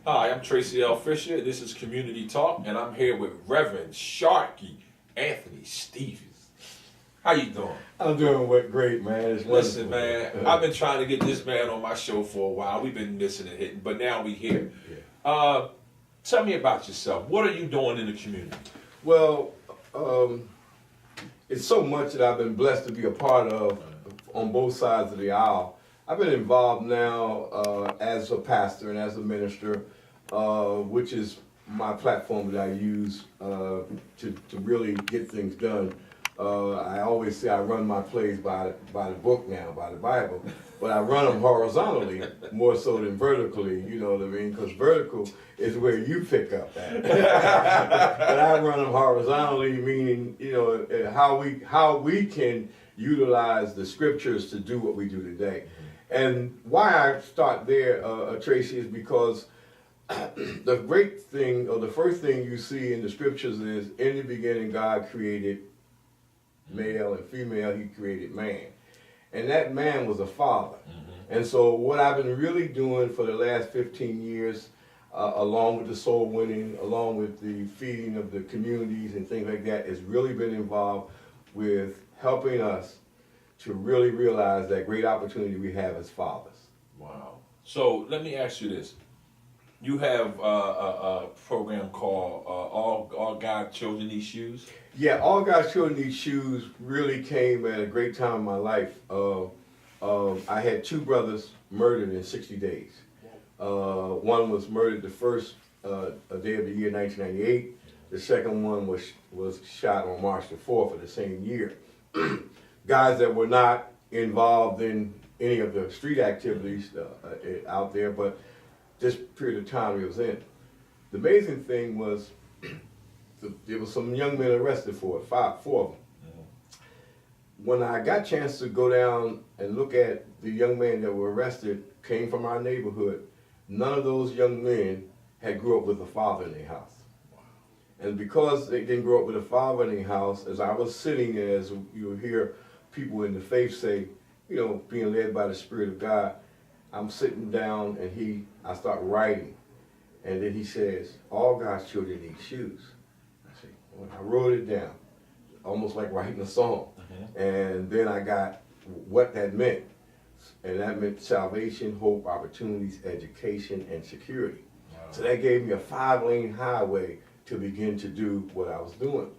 Hi, I'm Tracy L. Fisher. This is Community Talk, and I'm here with Reverend Sharky Anthony Stevens. How you doing? I'm doing great, man. It's Listen, wonderful. man, I've been trying to get this man on my show for a while. We've been missing and hitting, but now we here. Tell me about yourself. What are you doing in the community? Well, it's so much that I've been blessed to be a part of on both sides of the aisle. I've been involved now as a pastor and as a minister, which is my platform that I use to really get things done. I always say I run my plays by the book now, by the Bible, but I run them horizontally more so than vertically, you know what I mean? Because vertical is where you pick up at. But I run them horizontally, meaning, you know, how we can utilize the scriptures to do what we do today. And why I start there, Tracy, is because the great thing, or the first thing you see in the scriptures is, in the beginning God created male and female, he created man. And that man was a father. And so what I've been really doing for the last 15 years, along with the soul winning, along with the feeding of the communities and things like that, has really been involved with helping us to really realize that great opportunity we have as fathers. Wow. So let me ask you this. You have a program called All God's Children Need Shoes? Yeah, All God's Children Need Shoes really came at a great time in my life. I had two brothers murdered in 60 days. One was murdered the first day of the year 1998. The second one was shot on March the 4th of the same year. Guys that were not involved in any of the street activities out there, but this period of time he was in. The amazing thing was there was some young men arrested for it, four of them. When I got a chance to go down and look at the young men that were arrested, came from our neighborhood, none of those young men had grew up with a father in their house. And because they didn't grow up with a father in their house, as I was sitting there, as you hear people in the faith say, you know, being led by the Spirit of God, I'm sitting down and I start writing. And then he says, all God's children need shoes. I say, well, I wrote it down, almost like writing a song. And then I got what that meant. And that meant salvation, hope, opportunities, education, and security. Wow. So that gave me a 5-lane highway to begin to do what I was doing.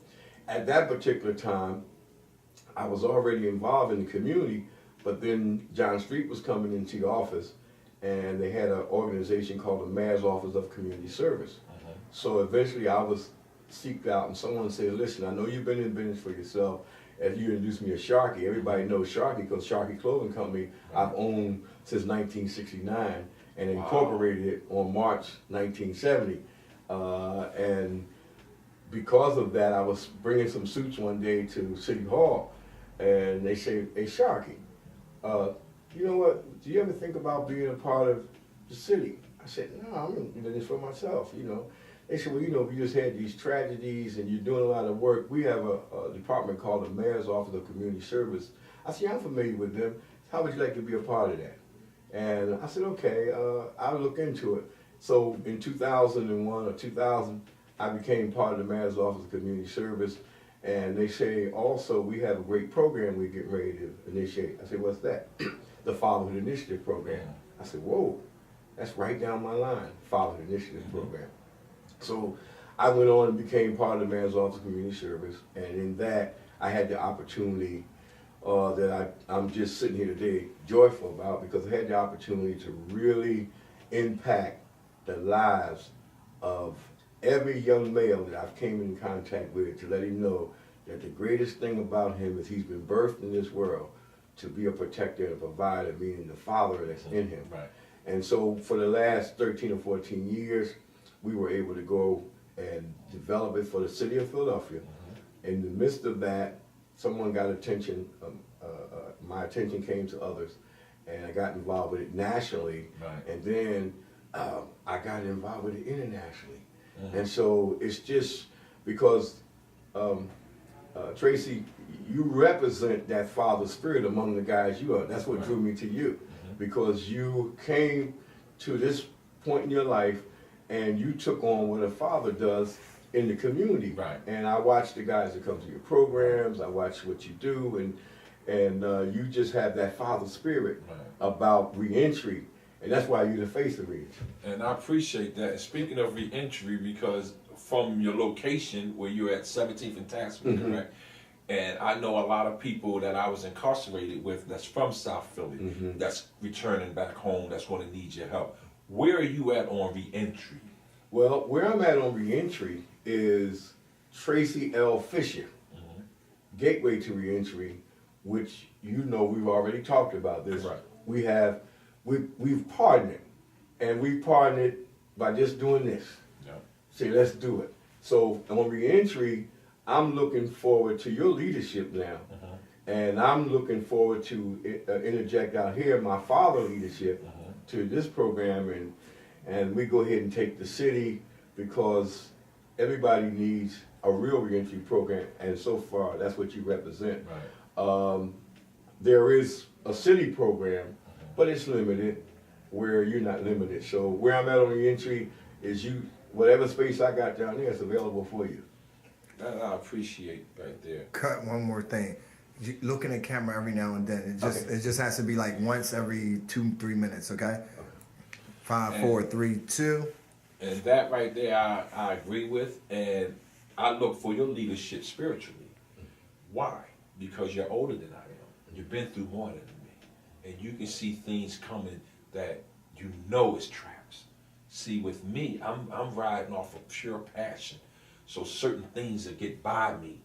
At that particular time, I was already involved in the community, but then John Street was coming into the office, and they had an organization called the Mayor's Office of Community Service. So eventually I was seeked out, and someone said, listen, I know you've been in business for yourself. As you introduced me as Sharky, everybody knows Sharky because Sharky Clothing Company I've owned since 1969 and incorporated it on March 1970. And because of that, I was bringing some suits one day to City Hall, and they say, hey, Sharky, you know what, do you ever think about being a part of the city? I said, no, I'm in this for myself, you know. They said, well, you know, we just had these tragedies and you're doing a lot of work. We have a department called the Mayor's Office of Community Service. I said, I'm familiar with them. How would you like to be a part of that? And I said, okay, I'll look into it. So in 2001 or 2000, I became part of the Mayor's Office of Community Service. And they say, also, we have a great program we're getting ready to initiate. I said, what's that? The Fatherhood Initiative Program. I said, whoa, that's right down my line, Fatherhood Initiative Program. So I went on and became part of the Mayor's Office of Community Service, and in that I had the opportunity that I'm just sitting here today joyful about, because I had the opportunity to really impact the lives of every young male that I've came in contact with, to let him know that the greatest thing about him is he's been birthed in this world to be a protector and a provider, meaning the father that's in him. Right. And so for the last 13 or 14 years, we were able to go and develop it for the city of Philadelphia. In the midst of that, someone got attention, my attention came to others, and I got involved with it nationally. Right. And then I got involved with it internationally. And so it's just because, Tracy, you represent that father spirit among the guys you are. That's what drew me to you, because you came to this point in your life and you took on what a father does in the community. Right. And I watch the guys that come to your programs. I watch what you do, and you just have that father spirit about reentry, and that's why you're the face of reentry. And I appreciate that. And speaking of reentry, because from your location where you're at 17th and Tasman, correct? And I know a lot of people that I was incarcerated with that's from South Philly, that's returning back home, that's going to need your help. Where are you at on reentry? Well, where I'm at on reentry is Tracey L. Fisher, Gateway to Reentry, which you know we've already talked about this. Right. We've partnered, and we partnered by just doing this. Yeah. Say, let's do it. So on reentry, I'm looking forward to your leadership now, and I'm looking forward to interject out here my father leadership to this program, and we go ahead and take the city, because everybody needs a real reentry program, and so far that's what you represent. Right. There is a city program, but it's limited, where you're not limited. So where I'm at on reentry is whatever space I got down there is available for you. That I appreciate right there. Cut one more thing. Look in the camera every now and then. It just has to be like once every 2-3 minutes, okay? 5, 4, 3, 2. And that right there, I agree with, and I look for your leadership spiritually. Why? Because you're older than I am. You've been through more than me, and you can see things coming that you know is traps. See, with me, I'm riding off of pure passion. So certain things that get by me,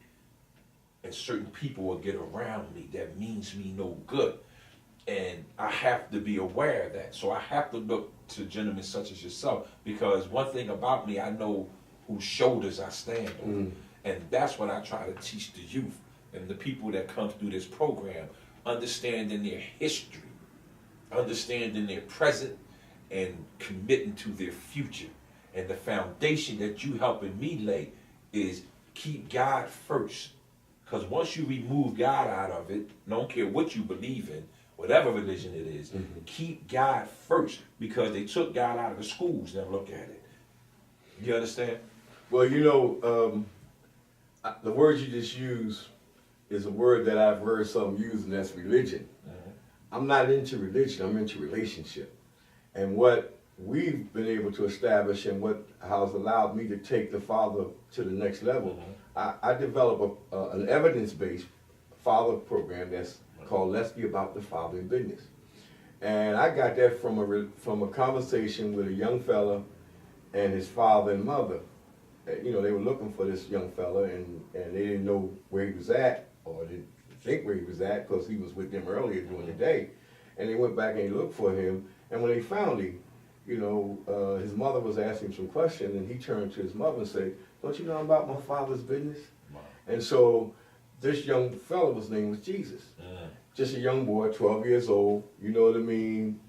and certain people will get around me that means me no good. And I have to be aware of that. So I have to look to gentlemen such as yourself, because one thing about me, I know whose shoulders I stand on. And that's what I try to teach the youth and the people that come through this program, understanding their history, understanding their present, and committing to their future. And the foundation that you helping me lay is keep God first. Because once you remove God out of it, don't care what you believe in, whatever religion it is, keep God first, because they took God out of the schools. Now look at it. You understand? Well, you know, the word you just used is a word that I've heard some use, and that's religion. I'm not into religion, I'm into relationship. And what we've been able to establish, and what has allowed me to take the Father to the next level, I developed an evidence-based Father program that's called Let's Be About the Father in Business. And I got that from a conversation with a young fella and his father and mother. You know, they were looking for this young fella, and they didn't know where he was at, or didn't think where he was at, because he was with them earlier during the day. And they went back and they looked for him, and when they found him, you know, his mother was asking him some questions, and he turned to his mother and said, "Don't you know about my father's business?" Wow. And so this young fella, his name was Jesus. Just a young boy, 12 years old, you know what I mean?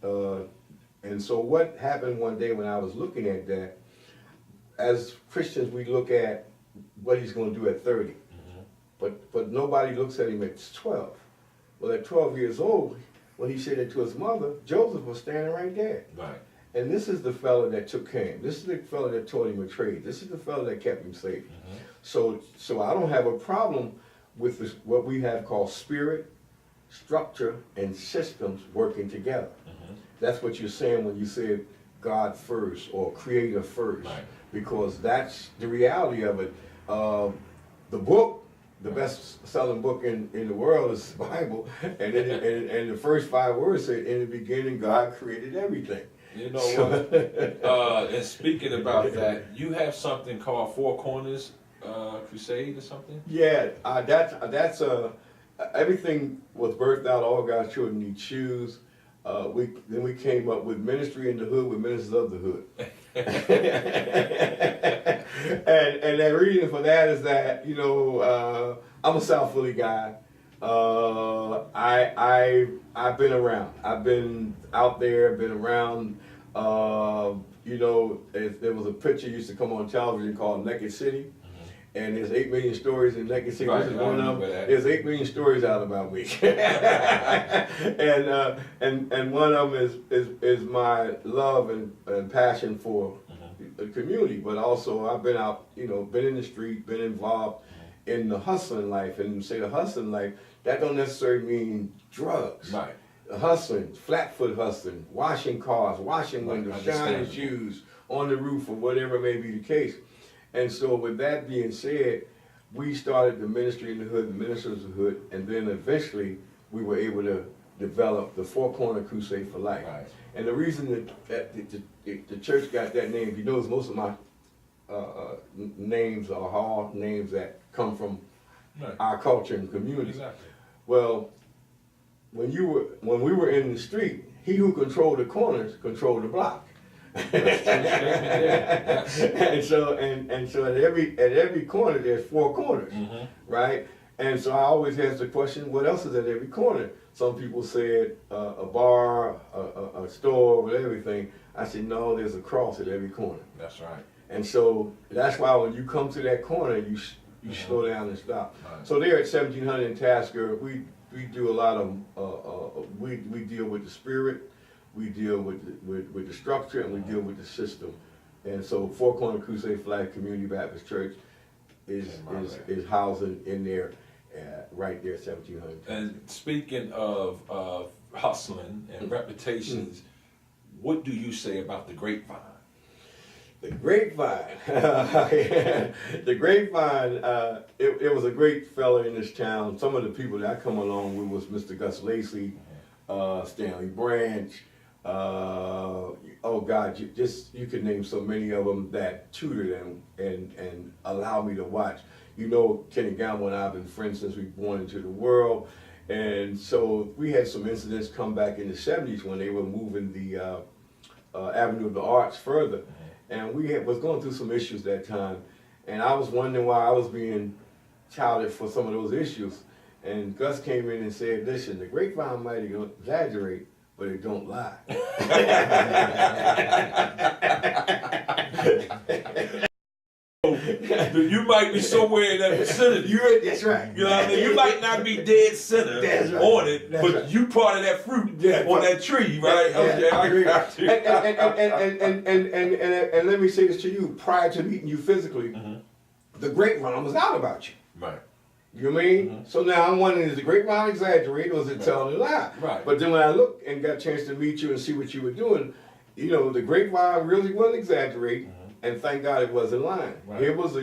And so what happened one day when I was looking at that, as Christians, we look at what he's going to do at 30. But nobody looks at him at 12. Well, at 12 years old, when he said it to his mother, Joseph was standing right there. Right. And this is the fella that took him. This is the fella that taught him a trade. This is the fella that kept him safe. So I don't have a problem with this, what we have called spirit, structure, and systems working together. That's what you're saying when you said God first or Creator first, Right. because that's the reality of it. The book, the best-selling book in the world is the Bible, and the first 5 words say, "In the beginning, God created everything." You know what? And speaking about that, you have something called Four Corners Crusade or something? Yeah, that's everything was birthed out. All God's children need shoes. Then we came up with Ministry in the Hood with Ministers of the Hood. and the reason for that is that, you know, I'm a South Philly guy. I've been around. I've been out there, been around. You know, there was a picture used to come on television called Naked City. And there's 8 million stories in Naked City. Right, This is one of them. that. There's 8 million stories out about me. and one of them is my love and passion for the community, but also I've been out, you know, been in the street, been involved in the hustling life. And say the hustling life, that don't necessarily mean drugs. Right. Hustling, flat-foot hustling, washing cars, washing windows, shining shoes on the roof, or whatever may be the case. And so with that being said, we started the ministry in the hood, the ministers of the hood, and then eventually we were able to develop the Four Corner Crusade for Life. Right. And the reason that the church got that name, if you notice, most of my names are all names that come from our culture and community. Exactly. Well, when we were in the street, he who controlled the corners controlled the block. And so at every corner there's four corners, right? And so I always ask the question, what else is at every corner? Some people said a bar, a store, with everything. I said, no, there's a cross at every corner. That's right. And so that's why when you come to that corner, you slow down and stop. Right. So there at 1700 in Tasker, we do a lot of we deal with the spirit, we deal with the structure, and we deal with the system. And so Four Corner Crusade for Life Community Baptist Church is housing in there, right there at 1700. And speaking of hustling and reputations, what do you say about the grapevine? The grapevine, the grapevine, it was a great fella in this town. Some of the people that I come along with was Mr. Gus Lacey, Stanley Branch, oh God, you could name so many of them that tutored and allowed me to watch. You know, Kenny Gamble and I have been friends since we were born into the world. And so we had some incidents come back in the 70s when they were moving the Avenue of the Arts further. And we was going through some issues that time. And I was wondering why I was being touted for some of those issues. And Gus came in and said, listen, the grapevine might exaggerate, but it don't lie. You might be somewhere in that vicinity. That's right. You know what I mean? You might not be dead center on it, but you part of that fruit on that tree, right? Okay, I got you. And let me say this to you, prior to meeting you physically, the grapevine was out about you. Right. You know what I mean? So now I'm wondering, is the grapevine exaggerated or is it telling a lie? Right. But then when I looked and got a chance to meet you and see what you were doing, you know, the grapevine really wasn't exaggerated. And thank God it wasn't lying. Right. Here was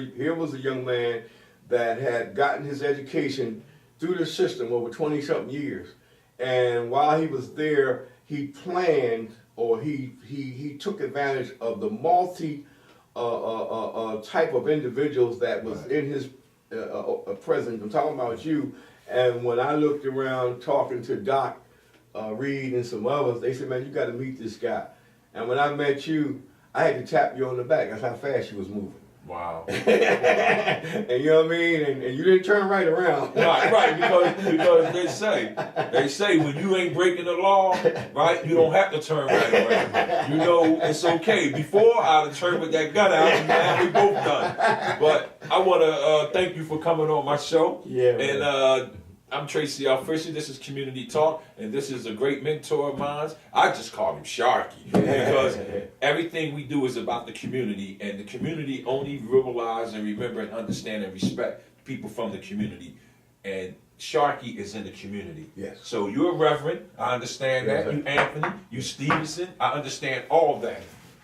a young man that had gotten his education through the system over 20-something years. And while he was there, he planned, or he took advantage of the multi type of individuals that was in his presence. I'm talking about you. And when I looked around talking to Doc Reed and some others, they said, man, you got to meet this guy. And when I met you, I had to tap you on the back. That's how fast you was moving. Wow. And you know what I mean? And you didn't turn right around. Right, because they say when you ain't breaking the law, right, you don't have to turn right around. You know, it's okay. Before I'd have turned with that gun out, and now we both done. But I want to thank you for coming on my show. Yeah. And I'm Tracey Alfrissi. This is Community Talk, and this is a great mentor of mine. I just call him Sharky because everything we do is about the community, and the community only realize and remember and understand and respect people from the community. And Sharky is in the community. Yes. So you're a reverend. I understand that. You Anthony. You Stevenson. I understand all of that.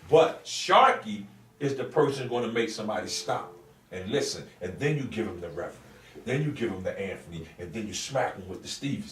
But Sharky is the person going to make somebody stop and listen, and then you give him the reverend. Then you give him the Anthony, and then you smack him with the Stevenson.